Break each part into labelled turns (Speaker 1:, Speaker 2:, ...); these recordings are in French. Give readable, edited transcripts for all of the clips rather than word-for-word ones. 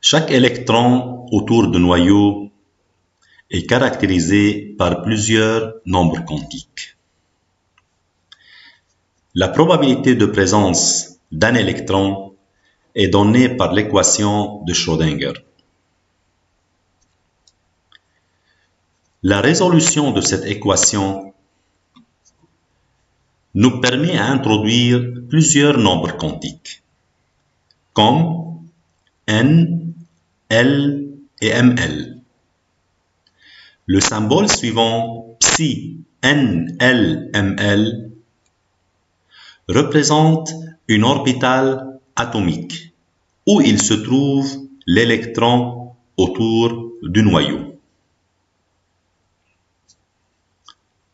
Speaker 1: Chaque électron autour du noyau est caractérisé par plusieurs nombres quantiques. La probabilité de présence d'un électron est donnée par l'équation de Schrödinger. La résolution de cette équation nous permet d'introduire plusieurs nombres quantiques, comme n, l et ml. Le symbole suivant, psi n, l, ml, représente une orbitale atomique où il se trouve l'électron autour du noyau.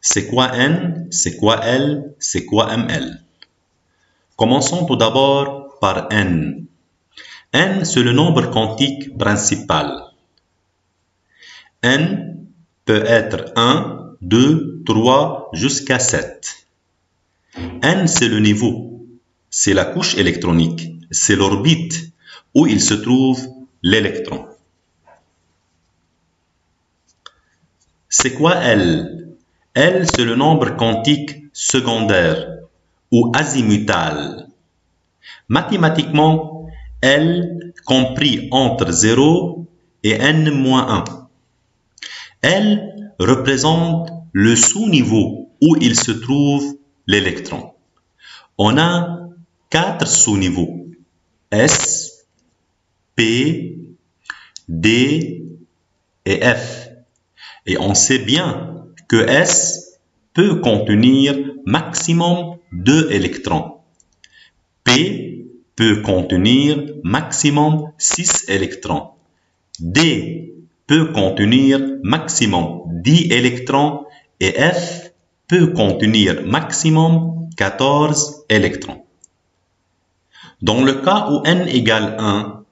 Speaker 1: C'est quoi n? C'est quoi l? C'est quoi ml? Commençons tout d'abord par n. n, c'est le nombre quantique principal. n peut être 1, 2, 3, jusqu'à 7. n, c'est le niveau, c'est la couche électronique, c'est l'orbite où il se trouve l'électron. C'est quoi l? L, c'est le nombre quantique secondaire ou azimutal. Mathématiquement, L compris entre 0 et n-1. L représente le sous-niveau où il se trouve l'électron. On a 4 sous-niveaux, S, P, D et F. Et on sait bien que S peut contenir maximum 2 électrons. P peut contenir maximum 6 électrons. D peut contenir maximum 10 électrons et F peut contenir maximum 14 électrons. Dans le cas où n égale 1,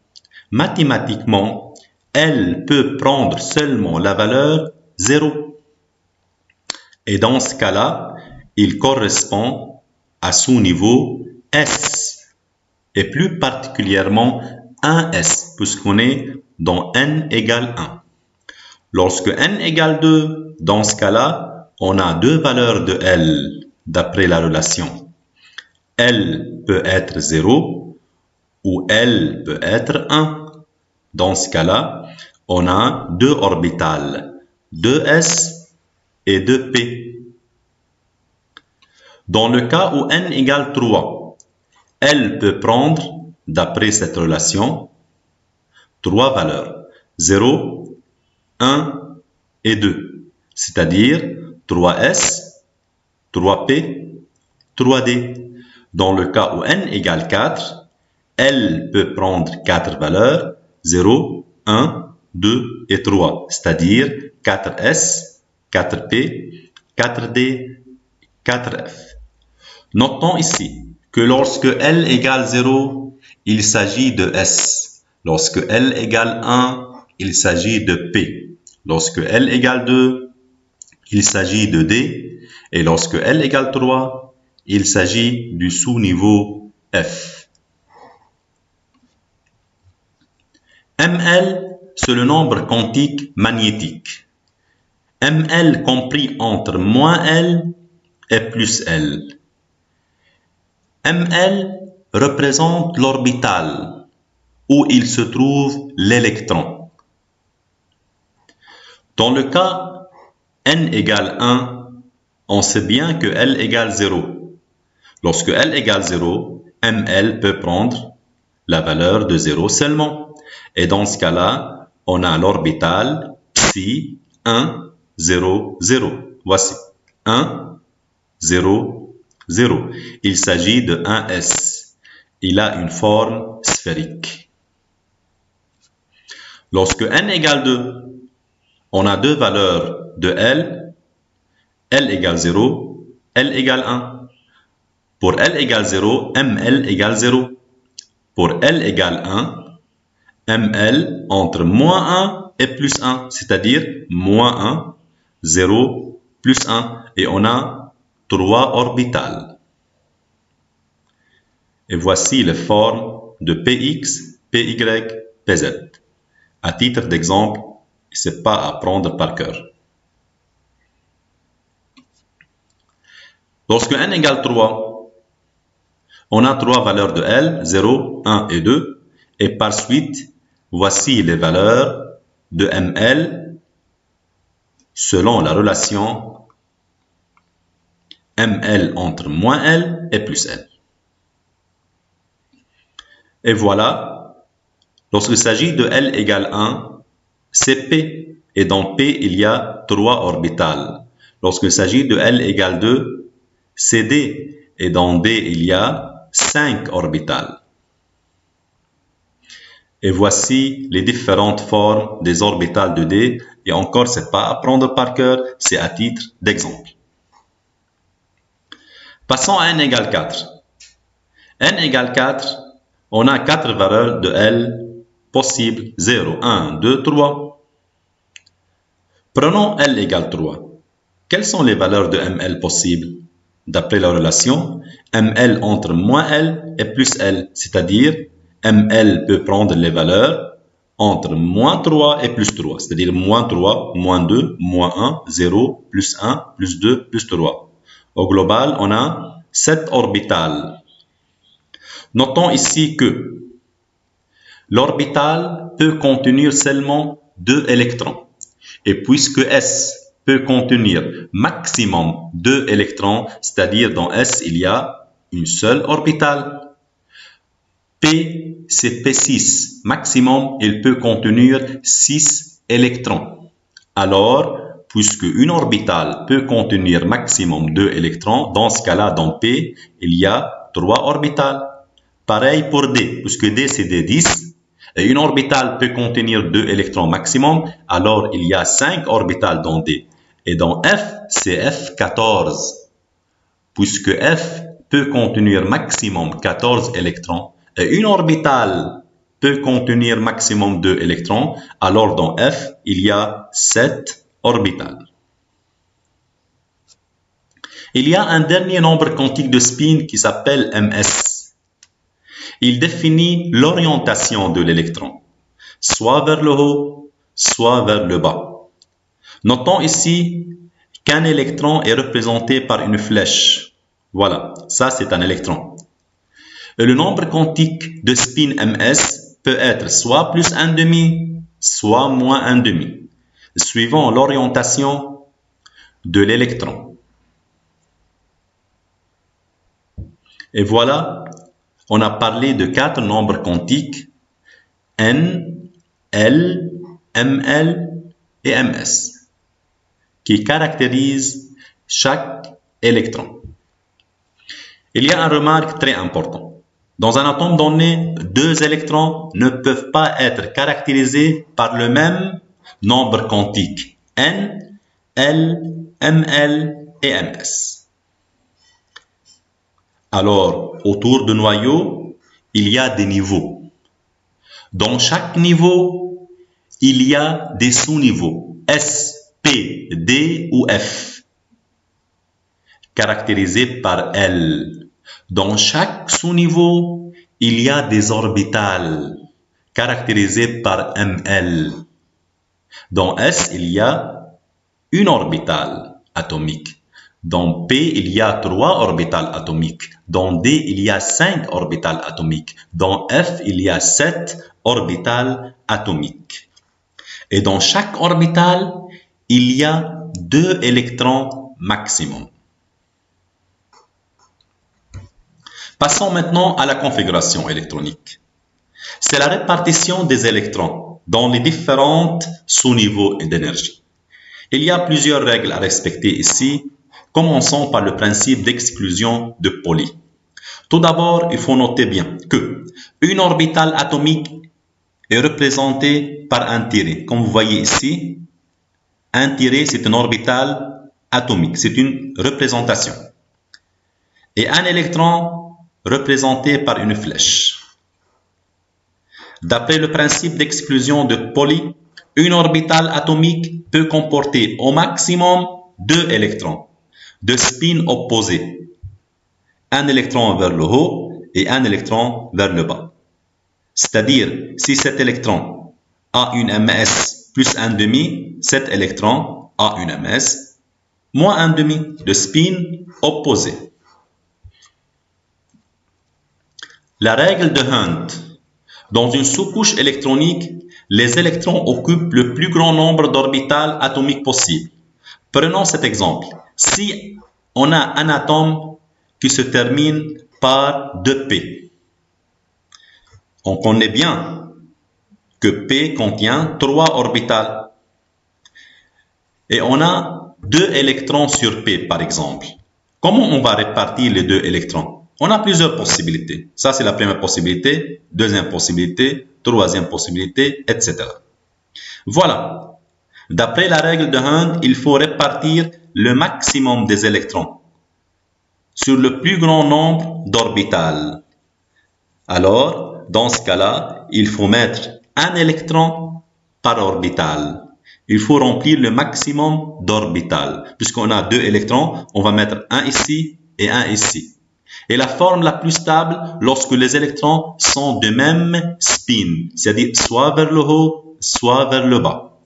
Speaker 1: mathématiquement, L peut prendre seulement la valeur 0. Et dans ce cas-là, il correspond à sous-niveau S, et plus particulièrement 1S, puisqu'on est dans n égale 1. Lorsque n égale 2, dans ce cas-là, on a deux valeurs de L, d'après la relation. L peut être 0, ou L peut être 1. Dans ce cas-là, on a deux orbitales, 2S et 2P. Dans le cas où n égale 3, L peut prendre, d'après cette relation, trois valeurs, 0, 1 et 2, c'est-à-dire 3S, 3P, 3D. Dans le cas où n égale 4, L peut prendre 4 valeurs, 0, 1, 2 et 3, c'est-à-dire 4S, 4P, 4D, 4F. Notons ici que lorsque L égale 0, il s'agit de S. Lorsque L égale 1, il s'agit de P. Lorsque L égale 2, il s'agit de D. Et lorsque L égale 3, il s'agit du sous-niveau F. ML, c'est le nombre quantique magnétique. ML compris entre moins L et plus L. ML représente l'orbital où il se trouve l'électron. Dans le cas n égale 1, on sait bien que L égale 0. Lorsque L égale 0, ML peut prendre la valeur de 0 seulement. Et dans ce cas-là, on a l'orbital psi 1, 0, 0. Voici 1, 0, 0. Il s'agit de 1S. Il a une forme sphérique. Lorsque n égale 2, on a deux valeurs de L. L égale 0, L égale 1. Pour L égale 0, ML égale 0. Pour L égale 1, ML entre moins 1 et plus 1, c'est-à-dire moins 1, 0, plus 1. Et on a 3 orbitales. Et voici les formes de Px, Py, Pz. À titre d'exemple, ce n'est pas à prendre par cœur. Lorsque n égale 3, on a trois valeurs de L, 0, 1 et 2. Et par suite, voici les valeurs de ML selon la relation ML entre moins L et plus L. Et voilà, lorsqu'il s'agit de L égale 1, c'est P. Et dans P, il y a 3 orbitales. Lorsqu'il s'agit de L égale 2, c'est D. Et dans D, il y a 5 orbitales. Et voici les différentes formes des orbitales de D. Et encore, ce n'est pas à prendre par cœur, c'est à titre d'exemple. Passons à n égale 4. n égale 4, on a 4 valeurs de L possibles. 0, 1, 2, 3. Prenons L égale 3. Quelles sont les valeurs de ML possibles? D'après la relation, ML entre moins L et plus L, c'est-à-dire ML peut prendre les valeurs entre moins 3 et plus 3, c'est-à-dire moins 3, moins 2, moins 1, 0, plus 1, plus 2, plus 3. Au global, on a 7 orbitales. Notons ici que l'orbital peut contenir seulement 2 électrons. Et puisque S peut contenir maximum 2 électrons, c'est-à-dire dans S, il y a une seule orbitale. P, c'est P6. Maximum, il peut contenir 6 électrons. Alors, puisque une orbitale peut contenir maximum 2 électrons, dans ce cas-là, dans P, il y a 3 orbitales. Pareil pour D, puisque D, c'est D10. Et une orbitale peut contenir 2 électrons maximum, alors il y a 5 orbitales dans D. Et dans F, c'est F14. Puisque F peut contenir maximum 14 électrons, et une orbitale peut contenir maximum 2 électrons, alors dans F, il y a 7 orbitales. Il y a un dernier nombre quantique de spin qui s'appelle MS. Il définit l'orientation de l'électron, soit vers le haut, soit vers le bas. Notons ici qu'un électron est représenté par une flèche. Voilà, ça c'est un électron. Et le nombre quantique de spin MS peut être soit plus 1,5, soit moins 1,5, suivant l'orientation de l'électron. Et voilà, on a parlé de 4 nombres quantiques, N, L, ML et MS, qui caractérisent chaque électron. Il y a une remarque très importante. Dans un atome donné, 2 électrons ne peuvent pas être caractérisés par le même nombre quantique, N, L, ML et MS. Alors, autour du noyau, il y a des niveaux. Dans chaque niveau, il y a des sous-niveaux, S, P, D ou F, caractérisés par L. Dans chaque sous-niveau, il y a des orbitales, caractérisées par ML. Dans S, il y a une orbitale atomique. Dans P, il y a 3 orbitales atomiques. Dans D, il y a 5 orbitales atomiques. Dans F, il y a 7 orbitales atomiques. Et dans chaque orbitale, il y a 2 électrons maximum. Passons maintenant à la configuration électronique. C'est la répartition des électrons dans les différents sous-niveaux d'énergie. Il y a plusieurs règles à respecter ici. Commençons par le principe d'exclusion de Pauli. Tout d'abord, il faut noter bien que une orbitale atomique est représentée par un tiré. Comme vous voyez ici, un tiré, c'est une orbitale atomique. C'est une représentation. Et un électron représenté par une flèche. D'après le principe d'exclusion de Pauli, une orbitale atomique peut comporter au maximum 2 électrons de spin opposés. Un électron vers le haut et un électron vers le bas. C'est-à-dire, si cet électron a une ms plus 1,5, cet électron a une ms moins 1,5 de spin opposé. La règle de Hunt. Dans une sous-couche électronique, les électrons occupent le plus grand nombre d'orbitales atomiques possible. Prenons cet exemple. Si on a un atome qui se termine par 2p, on connaît bien que P contient 3 orbitales. Et on a 2 électrons sur P, par exemple. Comment on va répartir les 2 électrons? On a plusieurs possibilités. Ça, c'est la première possibilité, deuxième possibilité, troisième possibilité, etc. Voilà. D'après la règle de Hunt, il faut répartir le maximum des électrons sur le plus grand nombre d'orbitales. Alors, dans ce cas-là, il faut mettre un électron par orbital. Il faut remplir le maximum d'orbitales. Puisqu'on a 2 électrons, on va mettre un ici et un ici. Et la forme la plus stable, lorsque les électrons sont de même spin, c'est-à-dire soit vers le haut, soit vers le bas.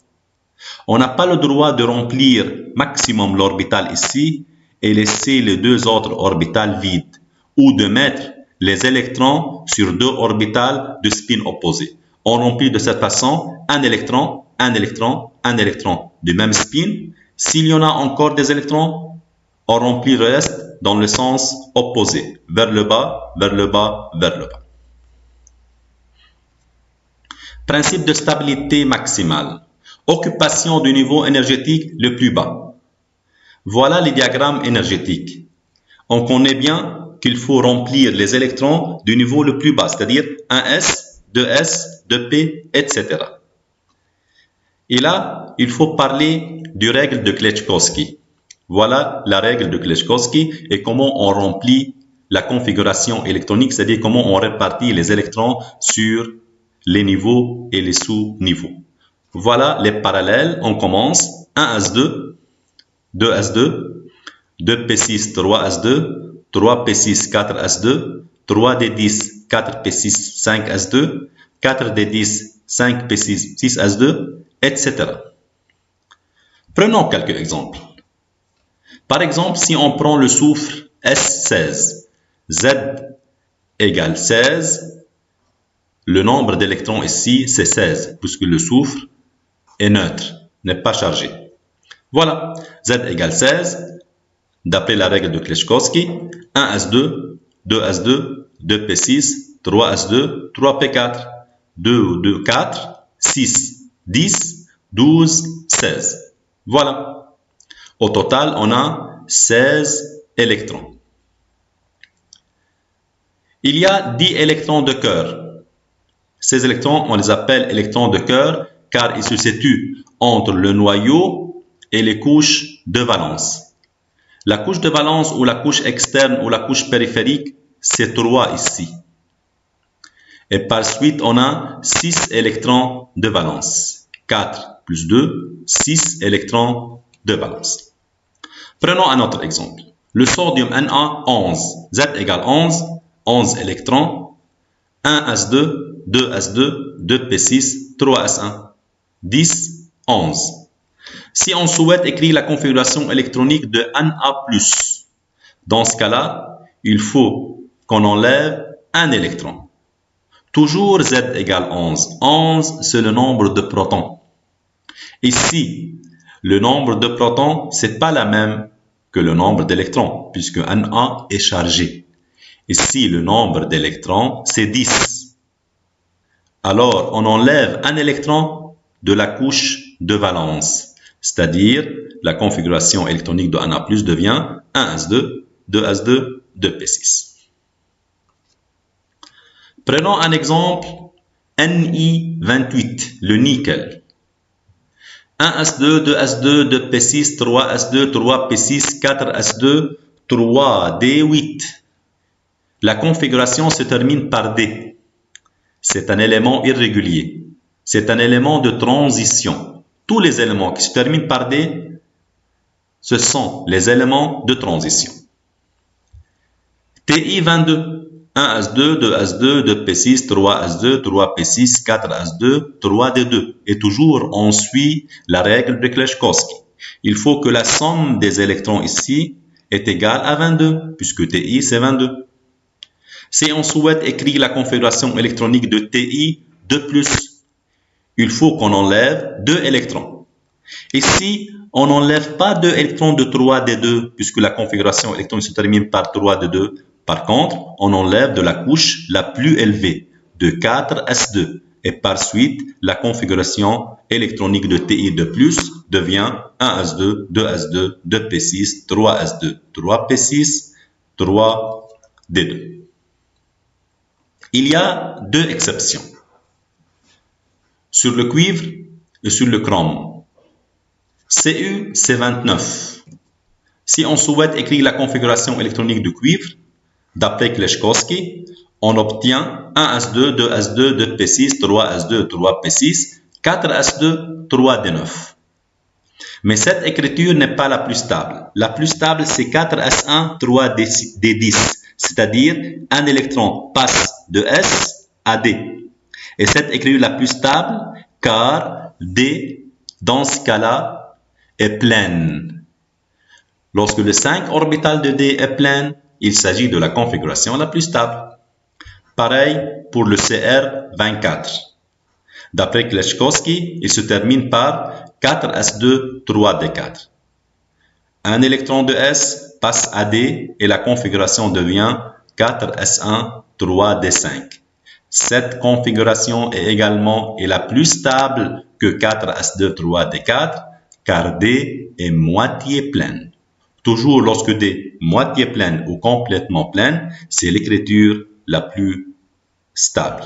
Speaker 1: On n'a pas le droit de remplir maximum l'orbital ici et laisser les 2 autres orbitales vides, ou de mettre les électrons sur 2 orbitales de spin opposé. On remplit de cette façon un électron, un électron, un électron de même spin. S'il y en a encore des électrons, on remplit le reste dans le sens opposé, vers le bas, vers le bas, vers le bas. Principe de stabilité maximale. Occupation du niveau énergétique le plus bas. Voilà les diagrammes énergétiques. On connaît bien qu'il faut remplir les électrons du niveau le plus bas, c'est-à-dire 1s, 2s, 2p, etc. Et là, il faut parler du règle de Kleczkowski. Voilà la règle de Kleczkowski et comment on remplit la configuration électronique, c'est-à-dire comment on répartit les électrons sur les niveaux et les sous-niveaux. Voilà les parallèles. On commence 1s2, 2s2, 2p6, 3s2, 3p6, 4s2, 3d10, 4p6, 5s2, 4d10, 5p6, 6s2, etc. Prenons quelques exemples. Par exemple, si on prend le soufre S16, Z égale 16, le nombre d'électrons ici, c'est 16, puisque le soufre est neutre, n'est pas chargé. Voilà, Z égale 16, d'après la règle de Kleczkowski, 1s2, 2s2, 2p6, 3s2, 3p4, 2, 2, 4, 6, 10, 12, 16. Voilà. Au total, on a 16 électrons. Il y a 10 électrons de cœur. Ces électrons, on les appelle électrons de cœur car ils se situent entre le noyau et les couches de valence. La couche de valence ou la couche externe ou la couche périphérique, c'est 3 ici. Et par suite, on a 6 électrons de valence. 4 plus 2, 6 électrons de valence. Prenons un autre exemple. Le sodium Na 11, Z égale 11, 11 électrons, 1s2, 2s2, 2p6, 3s1, 10, 11. Si on souhaite écrire la configuration électronique de Na+, dans ce cas-là, il faut qu'on enlève un électron. Toujours Z égale 11. 11, c'est le nombre de protons. Ici, le nombre de protons, ce n'est pas la même que le nombre d'électrons, puisque Na est chargé. Ici, le nombre d'électrons, c'est 10. Alors, on enlève un électron de la couche de valence, c'est-à-dire la configuration électronique de Na+, devient 1s2, 2s2, 2p6. Prenons un exemple, Ni28, le nickel. 1s2, 2s2, 2p6, 3s2, 3p6, 4s2, 3d8. La configuration se termine par D. C'est un élément irrégulier. C'est un élément de transition. Tous les éléments qui se terminent par D, ce sont les éléments de transition. Ti22, 1s2, 2s2, 2p6, 3s2, 3p6, 4s2, 3d2. Et toujours, on suit la règle de Kleshkovsky. Il faut que la somme des électrons ici est égale à 22, puisque TI, c'est 22. Si on souhaite écrire la configuration électronique de TI 2+, il faut qu'on enlève 2 électrons. Ici, on n'enlève pas 2 électrons de 3d2, puisque la configuration électronique se termine par 3d2. Par contre, on enlève de la couche la plus élevée, de 4s2. Et par suite, la configuration électronique de TI2+, devient 1s2, 2s2, 2p6, 3s2, 3p6, 3d2. Il y a 2 exceptions. Sur le cuivre et sur le chrome. Cu, c'est 29. Si on souhaite écrire la configuration électronique du cuivre, d'après Kleshkovsky, on obtient 1s2, 2s2, 2p6, 3s2, 3p6, 4s2, 3d9. Mais cette écriture n'est pas la plus stable. La plus stable, c'est 4s1, 3d10. C'est-à-dire, un électron passe de S à D. Et cette écriture la plus stable, car D, dans ce cas-là, est pleine. Lorsque le 5 orbital de D est plein, il s'agit de la configuration la plus stable. Pareil pour le CR24. D'après Kleshkovsky, il se termine par 4s2, 3d4. Un électron de S passe à D et la configuration devient 4s1, 3d5. Cette configuration est également la plus stable que 4s2, 3d4, car D est moitié pleine. Toujours lorsque D est moitié pleine ou complètement pleine, c'est l'écriture la plus stable.